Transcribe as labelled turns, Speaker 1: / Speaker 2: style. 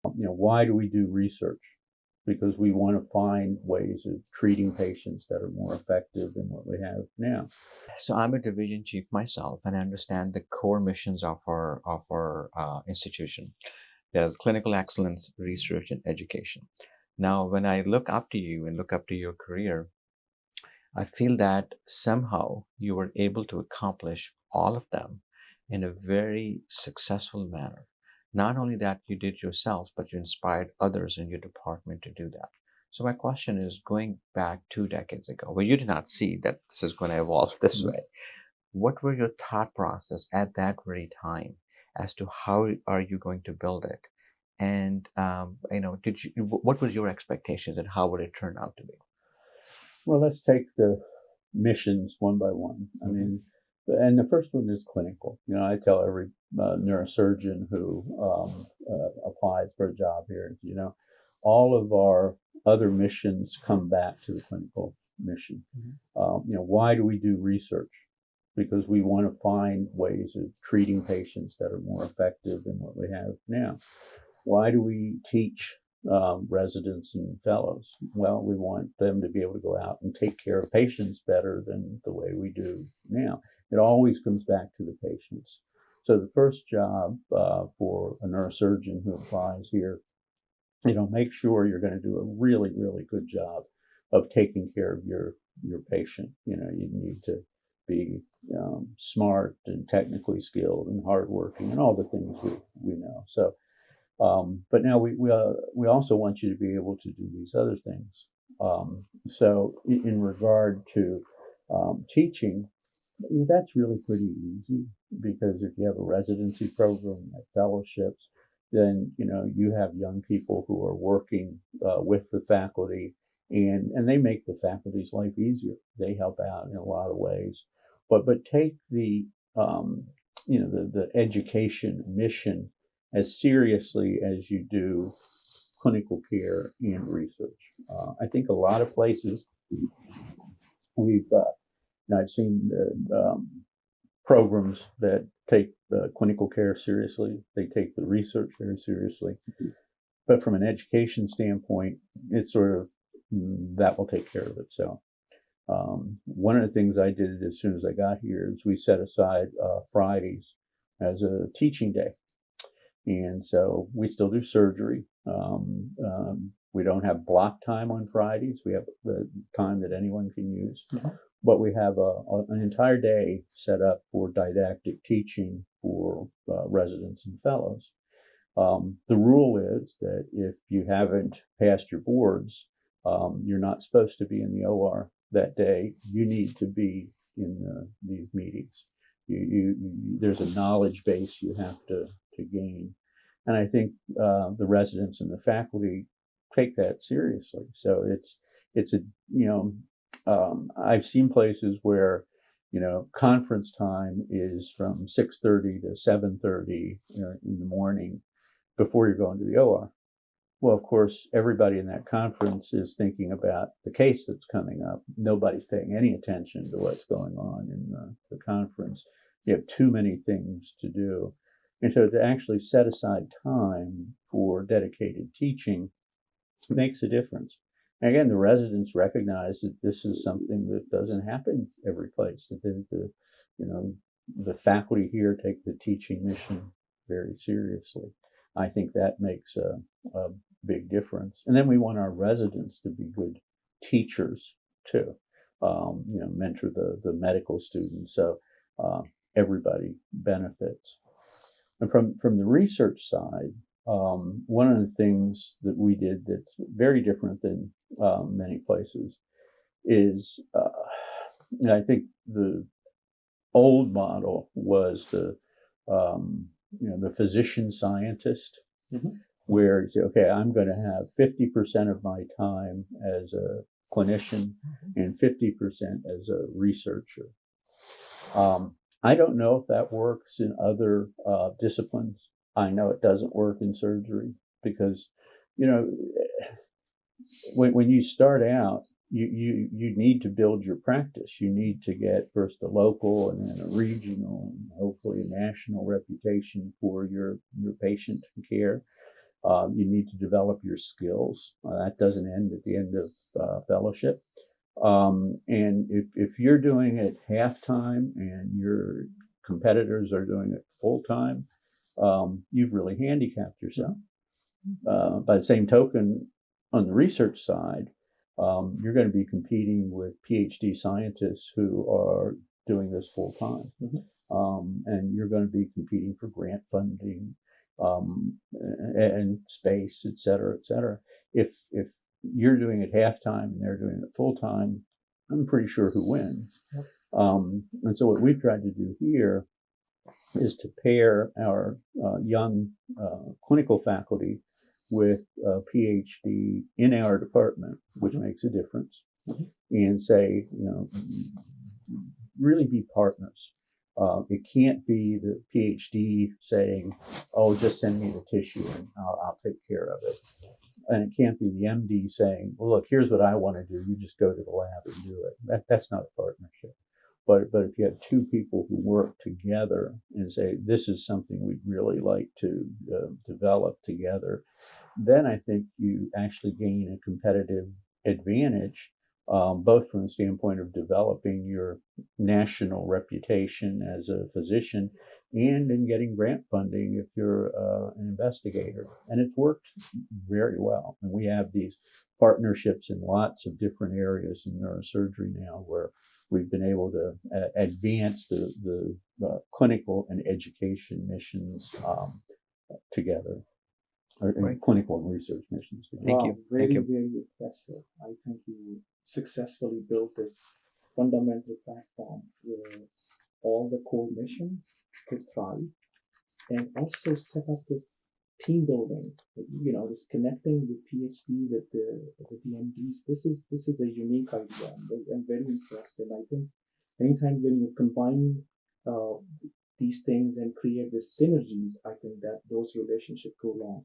Speaker 1: Why do we do research? Because we want to find ways of treating patients that are more effective than what we have now.
Speaker 2: So I'm a division chief myself, and I understand the core missions of our institution. There's clinical excellence, research, and education. Now, when I look up to you and look up to your career, I feel that somehow you were able to accomplish all of them in a very successful manner. Not only that you did yourself, but you inspired others in your department to do that. So my question is, going back 2 decades ago, where you did not see that this is going to evolve this way, what were your thought process at that very time as to how are you going to build it? And what was your expectations and how would it turn out to be?
Speaker 1: Well, let's take the missions one by one. I mean, and the first one is clinical. I tell every neurosurgeon who applies for a job here, all of our other missions come back to the clinical mission. Why do we do research? Because we want to find ways of treating patients that are more effective than what we have now. Why do we teach residents and fellows? Well, we want them to be able to go out and take care of patients better than the way we do now. It always comes back to the patients. So the first job for a neurosurgeon who applies here, make sure you're going to do a really, really good job of taking care of your patient. You need to be smart and technically skilled and hardworking and all the things we know. So, but now we also want you to be able to do these other things. So in regard to teaching, that's really pretty easy, because if you have a residency program at fellowships, then you have young people who are working with the faculty, and they make the faculty's life easier. They help out in a lot of ways. But take the the education mission as seriously as you do clinical care and research. I think a lot of places I've seen programs that take the clinical care seriously. They take the research very seriously. But from an education standpoint, it's sort of that will take care of itself. One of the things I did as soon as I got here is we set aside Fridays as a teaching day. And so we still do surgery. We don't have block time on Fridays. We have the time that anyone can use. But we have an entire day set up for didactic teaching for residents and fellows. The rule is that if you haven't passed your boards, you're not supposed to be in the OR that day. You need to be in these meetings. There's a knowledge base you have to gain. And I think the residents and the faculty take that seriously. So it's I've seen places where conference time is from 6:30 to 7:30 in the morning before you're going to the OR. Well, of course, everybody in that conference is thinking about the case that's coming up. Nobody's paying any attention to what's going on in the conference. You have too many things to do. And so to actually set aside time for dedicated teaching makes a difference. And again, the residents recognize that this is something that doesn't happen every place. That the faculty here take the teaching mission very seriously. I think that makes a big difference. And then we want our residents to be good teachers too. Mentor the medical students, so everybody benefits. And from the research side, one of the things that we did that's very different than many places is, I think the old model was the physician scientist, where you say, okay, I'm going to have 50% of my time as a clinician and 50% as a researcher. I don't know if that works in other disciplines. I know it doesn't work in surgery because, when you start out, you need to build your practice. You need to get first a local and then a regional and hopefully a national reputation for your patient care. You need to develop your skills. That doesn't end at the end of fellowship. And if you're doing it half-time and your competitors are doing it full-time, you've really handicapped yourself. By the same token, on the research side, you're going to be competing with PhD scientists who are doing this full-time. And you're going to be competing for grant funding, and space, et cetera, et cetera. If you're doing it half-time and they're doing it full-time, I'm pretty sure who wins. And so what we've tried to do here is to pair our young clinical faculty with a PhD in our department, which makes a difference, and say, really be partners. It can't be the PhD saying, "Oh, just send me the tissue and I'll take care of it," and it can't be the MD saying, "Well, look, here's what I want to do. You just go to the lab and do it." That's not a partnership. But if you have two people who work together and say, "This is something we'd really like to develop together," then I think you actually gain a competitive advantage, both from the standpoint of developing your national reputation as a physician and in getting grant funding if you're an investigator. And it's worked very well. And we have these partnerships in lots of different areas in neurosurgery now where we've been able to advance the clinical and education missions together. Or clinical and research missions.
Speaker 2: Thank you.
Speaker 3: Very impressive. I think you successfully built this fundamental platform where all the core missions could thrive, and also set up this team building. This connecting the PhD with the MDs. This is a unique idea. I'm very impressed, and I think anytime when you combine these things and create these synergies, I think that those relationships go long.